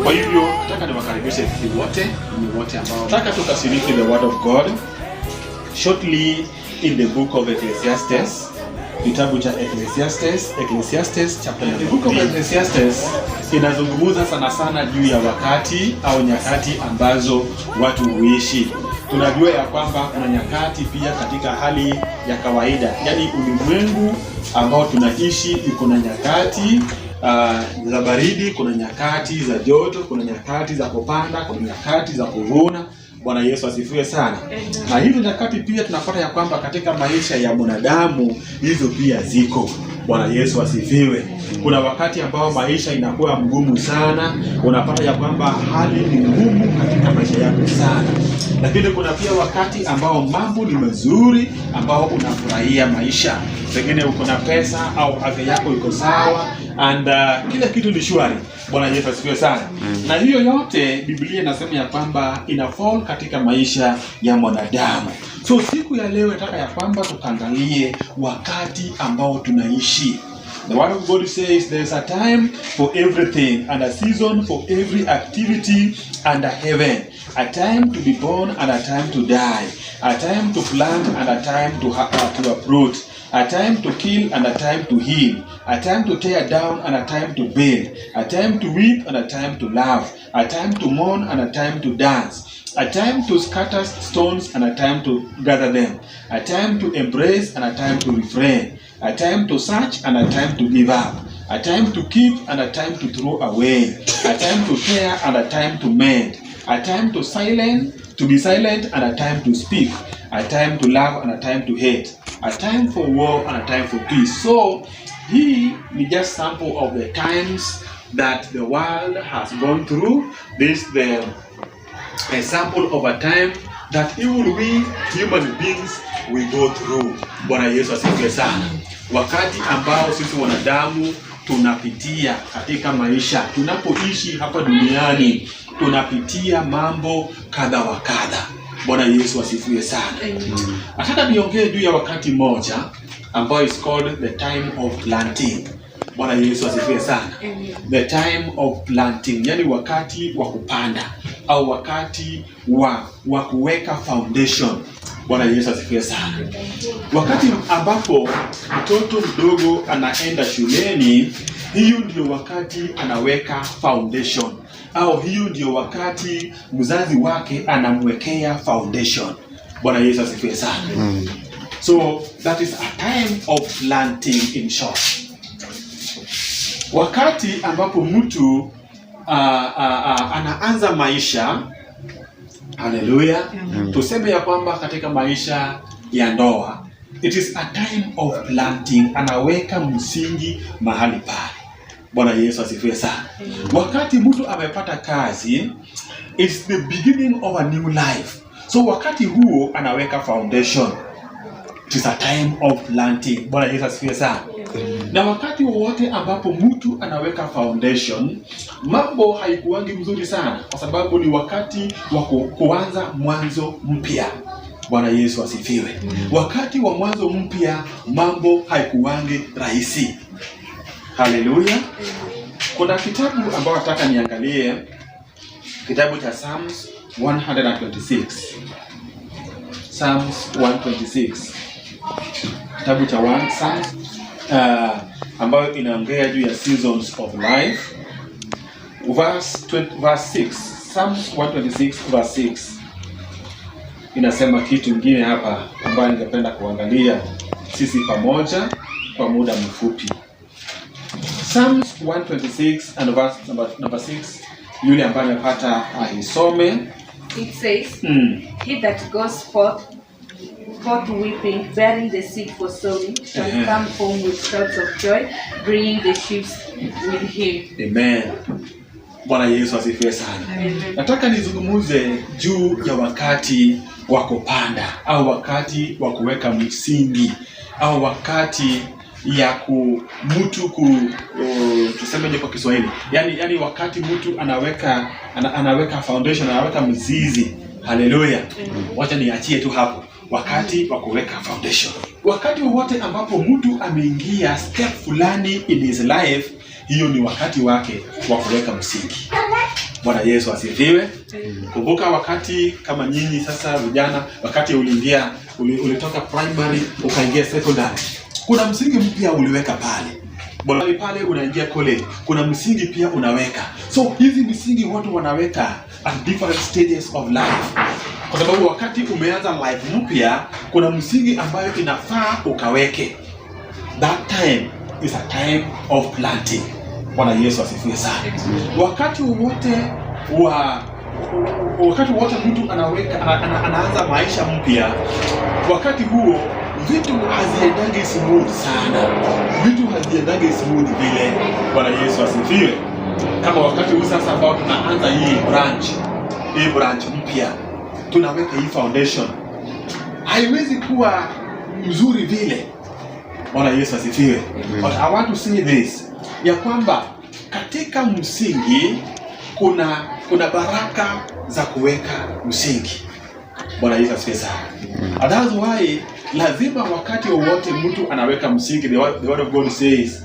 Kwa hivyo nataka niwakaribishe wote ambao nataka tukashiriki the word of God shortly in the book of Ecclesiastes. Kitabu cha Ecclesiastes chapter 9. The book of Ecclesiastes inazungumza sana juu ya wakati au nyakati ambazo watu huishi. Tunajua ya kwamba kuna nyakati pia katika hali ya kawaida, yani ulimwengu ambao tunaishi uko na nyakati za baridi, kuna nyakati za joto, kuna nyakati za kupanda, kuna nyakati za kuvuna. Bwana Yesu asifiwe sana. Na hizo nyakati pia tunapata ya kwamba katika maisha ya mwanadamu hizo pia ziko. Bwana Yesu asifiwe. Kuna wakati ambao maisha inakuwa mgumu sana, unapata ya kwamba hali ni ngumu katika maisha yako sana. Lakini kuna pia wakati ambao mambo ni mazuri, ambao unafurahia maisha. Pengine uko na pesa au afya yako iko sawa and kila kitu ni shwari. Bwana Yesu asifiwe sana. Na hiyo yote Biblia inasema ya kwamba ina fall katika maisha ya mwanadamu. So siku ya leo nataka ya kwamba tukaangalie wakati ambao tunaishi. The word of God says there is a time for everything and a season for every activity under heaven. A time to be born and a time to die. A time to plant and a time to uproot. A time to kill and a time to heal. A time to tear down and a time to build. A time to weep and a time to laugh. A time to mourn and a time to dance. A time to scatter stones and a time to gather them. A time to embrace and a time to refrain. A time to search and a time to give up. A time to keep and a time to throw away. A time to tear and a time to mend. A time to be silent and a time to speak. A time to love and a time to hate. A time for war and a time for peace. So, he is just sample of the times that the world has gone through. This is the example of a time that even we human beings we go through. Bwana Yesu asifiwe sana. Wakati ambao sisi wanadamu tunapitia katika maisha, tunapoishi hapa duniani, tunapitia mambo kadha wa kadha. Bwana Yesu asifiwe sana. Nataka niongee juu ya wakati moja ambao is called the time of planting. Bwana Yesu asifiwe sana. The time of planting, yani wakati wa kupanda au wakati wa kuweka foundation. Bwana Yesu asifiwe sana. Wakati ambapo mtoto mdogo anaenda shuleni, hiyo ndio wakati anaweka foundation. Au hiyo ndio wakati mzazi wake anamwekea foundation. Bwana Yesu asifiwe sana. So that is a time of planting in short. Wakati ambapo mtu anaanza maisha, haleluya, tuseme ya kwamba katika maisha ya ndoa, it is a time of planting, anaweka msingi mahali pale. Bwana Yesu asifiwe sana. Wakati mtu amepata kazi, it's the beginning of a new life. So wakati huo anaweka foundation. It is a time of planting. Bwana Yesu asifiwe sana. Na wakati wowote ambapo mtu anaweka foundation, mambo haikuangi mzuri sana, kwa sababu ni wakati wa kuanza mwanzo mpya. Bwana Yesu asifiwe. Wakati wa mwanzo mpya mambo haikuangi rahisi. Haleluya. Kuna kitabu ambao nataka niangalie, kitabu cha Psalms 126. Psalms 126. Kitabu cha Psalms ambayo inaongea juu ya seasons of life. Verse 6. Psalms 126 verse 6. Inasema kitu kingine hapa ambayo ningependa kuangalia sisi pamoja kwa muda mfupi. Psalms 126 and verse number 6. Yule ambaye amepata aisome. It says, He that goes forth weeping, bearing the seed for sowing, shall come home with shouts of joy, bringing the sheaves with him. Amen. Bwana Yesu asifiwe sana. Nataka nizungumuze juu ya wakati wa kupanda au wakati wa kuweka msingi au wakati ya tusemeje kwa Kiswahili, yani wakati mtu anaweka foundation, anaweka mzizi. Haleluya. Wacha niachie tu hapo, wakati wa kuweka foundation. Wakati wote ambapo mtu ameingia step fulani in his life, hiyo ni wakati wake wa kuweka msingi. Bwana Yesu asifiwe. Kumbuka wakati kama nyinyi sasa vijana, wakati ulitoka primary ukaingia secondary, kuna msingi mpya uliweka pale. Pale unaingia college, kuna msingi pia unaweka. So hizi msingi watu wanaweka at different stages of life. Kwa sababu wakati umeanza life mpya, kuna msingi ambayo inafaa ukaweke. That time is a time of planting. Bwana Yesu asifiwe sana. Wakati wote mtu anaanza maisha mpya, wakati huo vitu haziendangi smooth sana. Vitu haziendangi smooth vile. Bwana Yesu asifiwe. Kama wakati huu sasa ambao tunaanza hii branch mpya, tunaweka hii foundation, haiwezi kuwa mzuri vile. Bwana Yesu asifiwe. But I want to say this, ya kwamba katika msingi kuna baraka za kuweka msingi. Bwana Yesu asifiwe sana. And that's why lazima wakati wowote mtu anaweka msingi, the word of God says,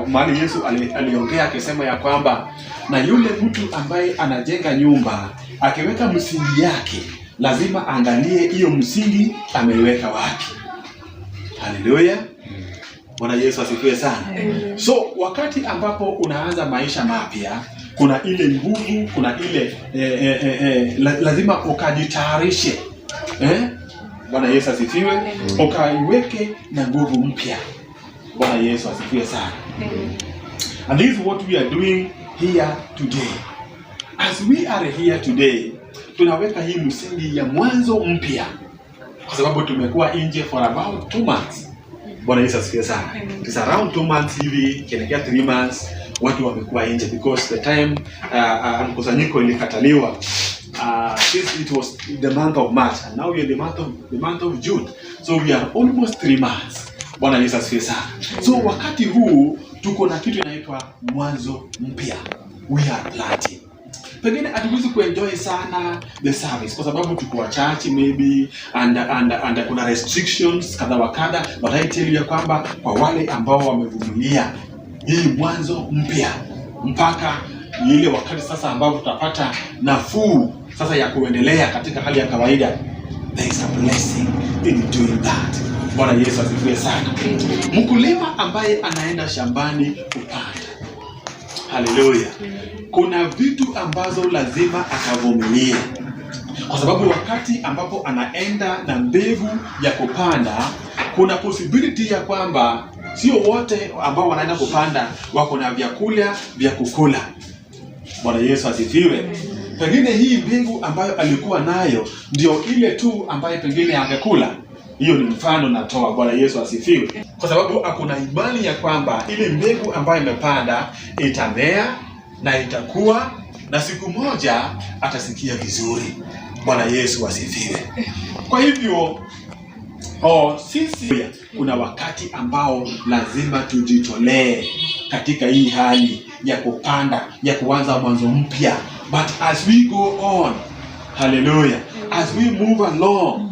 mahali Yesu aliongea akisema ya kwamba na yule mtu ambaye anajenga nyumba akiweka msingi yake, lazima angalie hiyo msingi ameiweka wapi. Haleluya. Bwana Yesu asifiwe sana. So wakati ambapo unaanza maisha mapya, kuna ile nguvu, kuna ile lazima ukajitayarishe. Bwana Yesu asifiwe. Ukaiweke na nguvu mpya. Bwana Yesu asifiwe sana. And this is what we are doing here today. As we are here today, tunaweka hii msingi ya mwanzo mpya. Kwa sababu tumekuwa nje for about 2 months. Bwana Yesu asifiwe sana. It's around 2 months hivi, kielekea 3 months watu wamekuwa nje because the time mkusanyiko ilikataliwa. Since it was the month of March and now we are the month of June. So we are almost 3 months. Bwana Yesu asifiwe sana. So wakati huu tuko na kitu inaitwa mwanzo mpya. We are planting. Pengine hatuwezi kuenjoy sana the service kwa sababu tuko wachache maybe and kuna restrictions kadha wa kadha, but I tell you kwamba kwa wale ambao wamevumilia hii mwanzo mpya mpaka ile wakati sasa ambao tutapata nafuu sasa ya kuendelea katika hali ya kawaida, there is a blessing in doing that. Bwana Yesu asifiwe sana. Mkulima ambaye anaenda shambani kupanda, haleluya, kuna vitu ambazo lazima akavumilie. Kwa sababu wakati ambapo anaenda na mbegu ya kupanda, kuna possibility ya kwamba sio wote ambao wanaenda kupanda wako na vyakula vya kukula. Bwana Yesu asifiwe. Pengine hii mbegu ambayo alikuwa nayo ndio ile tu ambayo pengine angekula. Hiyo ni mfano natoa. Bwana Yesu asifiwe. Kwa sababu hakuna imani ya kwamba ile mbegu ambayo imepanda itamea na itakuwa na siku moja atasikia vizuri. Bwana Yesu asifiwe. Kwa hivyo sisi kuna wakati ambao lazima tujitolee katika hii hali ya kupanda, ya kuanza mwanzo mpya. But as we go on, hallelujah, as we move along,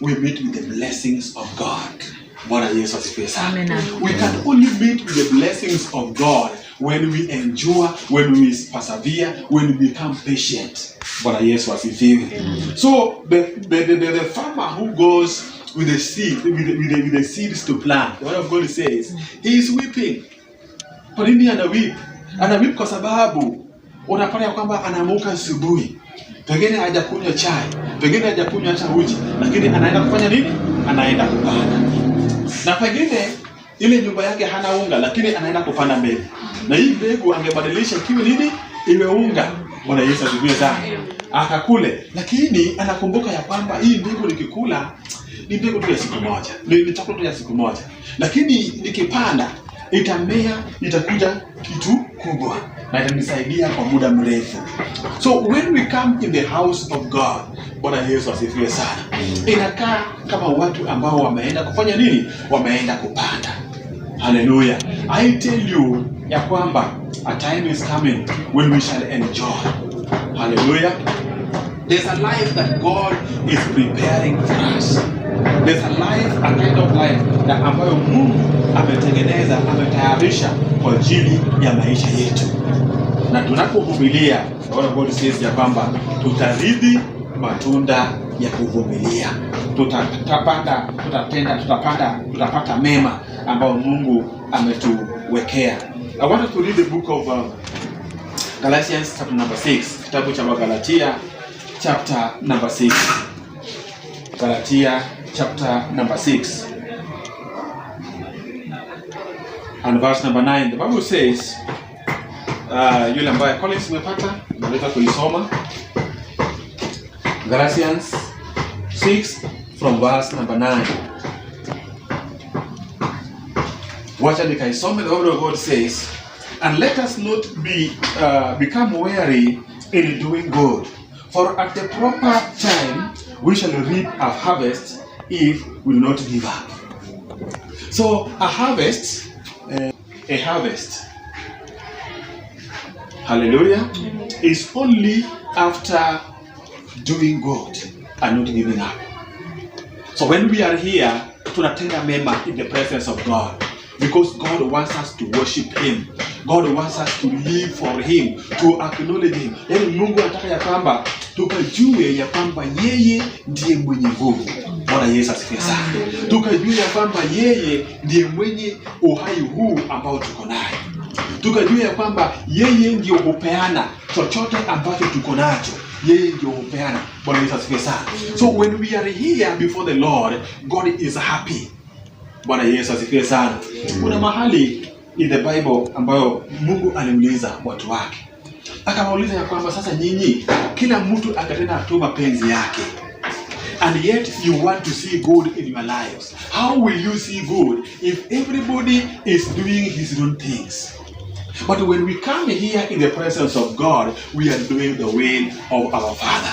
we meet with the blessings of God. Bwana Yesu asifiwe sana. We can only meet with the blessings of God when we endure, when we persevere, when we become patient. Bwana Yesu asifiwe. So the farmer who goes with the seed, with the seeds to plant, the word of God says, he is weeping. Kwa nini anawip? Anawip kwa sababu unapata kwamba anaamka asubuhi, pengine hajakunywa chai, pengine hajakunywa hata uji, lakini anaenda kufanya nini? Anaenda kupanda. Na pengine ile nyumba yake hana unga, lakini anaenda kupanda mbegu. Na hii mbegu angebadilisha kiwe nini? Iwe unga. Bwana Yesu asifiwe sana. Akakule, lakini anakumbuka ya kwamba hii mbegu nikikula ni mbegu tu ya siku moja. Ni chakula tu ya siku moja. Lakini nikipanda itamea, itakuja kitu kubwa na itanisaidia kwa muda mrefu. So when we come in the house of God, Bwana Yesu asifiwe sana, inakaa kama watu ambao wameenda kufanya nini? Wameenda kupanda. Hallelujah. I tell you ya kwamba a time is coming when we shall enjoy. Hallelujah. There's a life that God is preparing for us. There's a life, a kind of life na ambayo Mungu ametengeneza, ametayarisha kwa ajili ya maisha yetu. Na tunapovumilia, God says ya kwamba tutarithi matunda ya kuvumilia. Tutapata mema ambayo Mungu ametuwekea. I want to read the book of Galatians chapter number 6. Kitabu cha Galatia chapter number 6. Galatia chapter number 6. And verse number 9. The Bible says, yule ambaye Collins umepata, unaweza kuisoma. Galatians 6 from verse number 9. Wacha nikaisome. The word of God says, and let us not become weary in doing good, for at the proper time we shall reap a harvest if we do not give up. So a harvest, hallelujah, is only after doing good and not giving up. So when we are here, tunatenda mema in the presence of God, because God wants us to worship Him. God wants us to live for Him, to acknowledge Him. Yaani Mungu anataka ya kwamba tukajue ya kwamba yeye ndiye mwenye nguvu. Bwana Yesu asifiwe sana. Tukajue ya kwamba yeye ndiye mwenye uhai huu ambao tuko naye. Tukajue ya kwamba yeye ndiye hupeana chochote ambacho tuko nacho. Yeye ndiye hupeana. Bwana Yesu asifiwe sana. So when we are here before the Lord, God is happy. Bwana Yesu asifiwe sana. Kuna mahali in the Bible ambayo Mungu aliuliza watu wake. Akawauliza ya kwamba sasa nyinyi kila mtu akatenda tu mapenzi yake. And yet you want to see good in your lives. How will you see good if everybody is doing his own things? But when we come here in the presence of God, we are doing the will of our Father.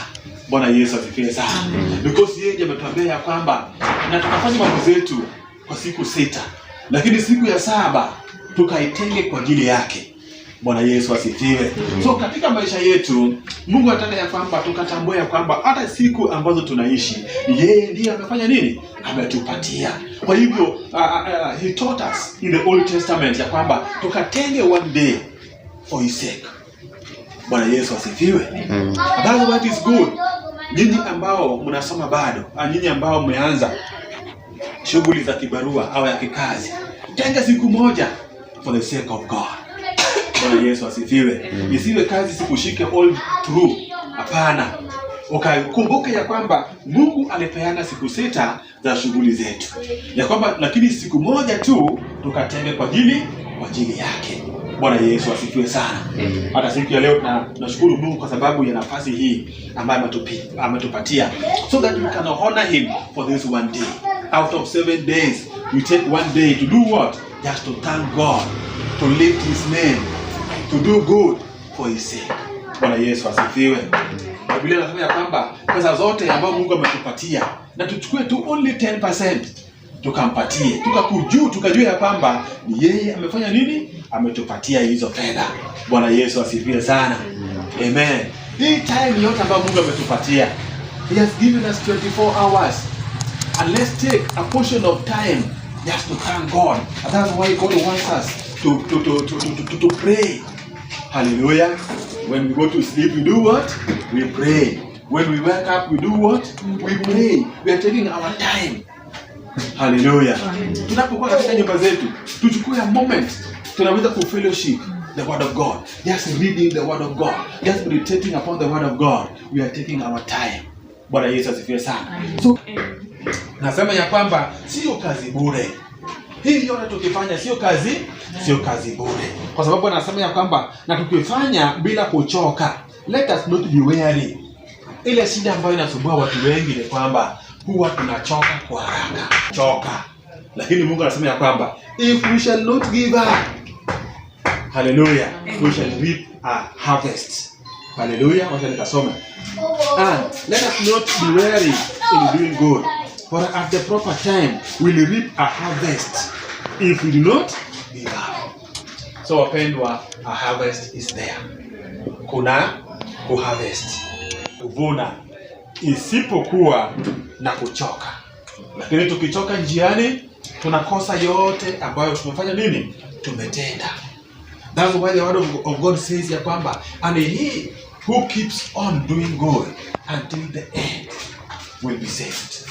Bwana Yesu asifiwe sana. Because yeye ametuambia ya kwamba na tukafanya mambo zetu kwa siku 6, lakini siku ya 7 tukaitenge kwa ajili yake. Bwana Yesu asifiwe. So katika maisha yetu Mungu anataka ya kwamba tukatambue ya kwamba hata siku ambazo tunaishi yeye ndiye amefanya nini? Ametupatia. Kwa hivyo he taught us in the Old Testament ya kwamba tukatenge one day for his sake. Bwana Yesu asifiwe. That's what is good. Nyinyi ambao mnasoma bado, nyinyi ambao mmeanza shughuli za kibarua au ya kikazi, tenga siku moja for the sake of God. Bwana Yesu asifiwe. Isiwe kazi sikushike all through. Hapana. Ukakumbuke ya kwamba Mungu alipeana siku 6 za shughuli zetu. Ya kwamba lakini siku moja tu tukatenge kwa ajili yake. Bwana Yesu asifiwe sana. Hata siku ya leo tunashukuru Mungu kwa sababu ya nafasi hii ambayo ametupatia, so that we can honor him for this one day. Out of 7 days, we take one day to do what? Just to thank God, to lift his name, to do good for his sake. Bwana Yesu asifiwe. Biblia inasema ya kwamba pesa zote ambazo Mungu ametupatia na tuchukue tu only 10% tukampatie. Tukajua ya kwamba yeye amefanya nini? Ametupatia hizo fedha. Bwana Yesu asifiwe sana. Amen. Hii time yote ambayo Mungu ametupatia, he has given us 24 hours. And let's take a portion of time just to thank God. And that's why God wants us to pray. Hallelujah. When we go to sleep, we do what? We pray. When we wake up, we do what? We pray. We are taking our time. Hallelujah. Tunapokuwa katika nyumba zetu, tuchukue a moment. Tunaweza kufellowship the word of God. Just reading the word of God. Just meditating upon the word of God. We are taking our time. Bwana Yesu asifiwe sana. So, nasema ya kwamba sio kazi bure. Hii yote tukifanya sio kazi bure. Kwa sababu anasema ya kwamba na tukifanya bila kuchoka. Let us not be weary. Ile shida ambayo inasumbua watu wengi ni kwamba huwa tunachoka kwa haraka. Lakini Mungu anasema ya kwamba if we shall not give up, hallelujah, we shall reap a harvest. Hallelujah. Wacha nikasome. And let us not be weary in doing good, for at the proper time we will reap a harvest. if we do not give up. So wapendwa, a harvest is there. Kuna kuharvest, kuvuna, isipokuwa na kuchoka. Lakini tukichoka njiani, tunakosa yote ambayo tumefanya nini? Tumetenda. That's why the word of God says ya kwamba, and he who keeps on doing good until the end will be saved.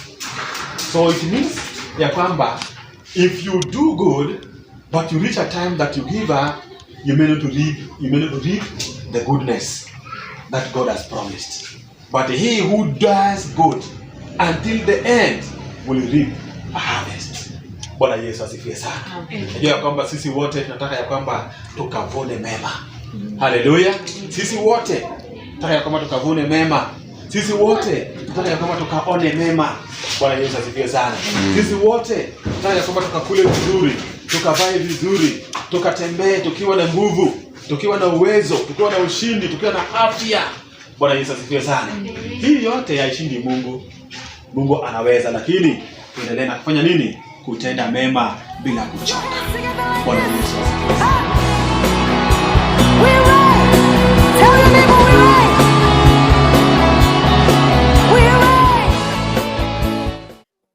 So it means ya kwamba, if you do good but you reach a time that you give up, you may not reap the goodness that God has promised. But he who does good until the end will reap a harvest. Bwana Yesu asifiwe sana. Najua kwamba sisi wote tunataka ya kwamba tukavune mema. Haleluya. Sisi wote tunataka ya kwamba tukavune mema. Sisi wote tunataka ya kwamba tukaone mema. Bwana Yesu asifiwe sana. Sisi wote tunataka ya kwamba tukakule vizuri, tukavae vizuri, tukatembee tukiwa na nguvu, tukiwa na uwezo, tukiwa na ushindi, tukiwa na afya. Bwana Yesu asifiwe sana. Hii yote haishindi Mungu. Mungu anaweza, lakini tuendelee na kufanya nini? Kutenda mema bila kuchoka. Bwana Yesu asifiwe sana.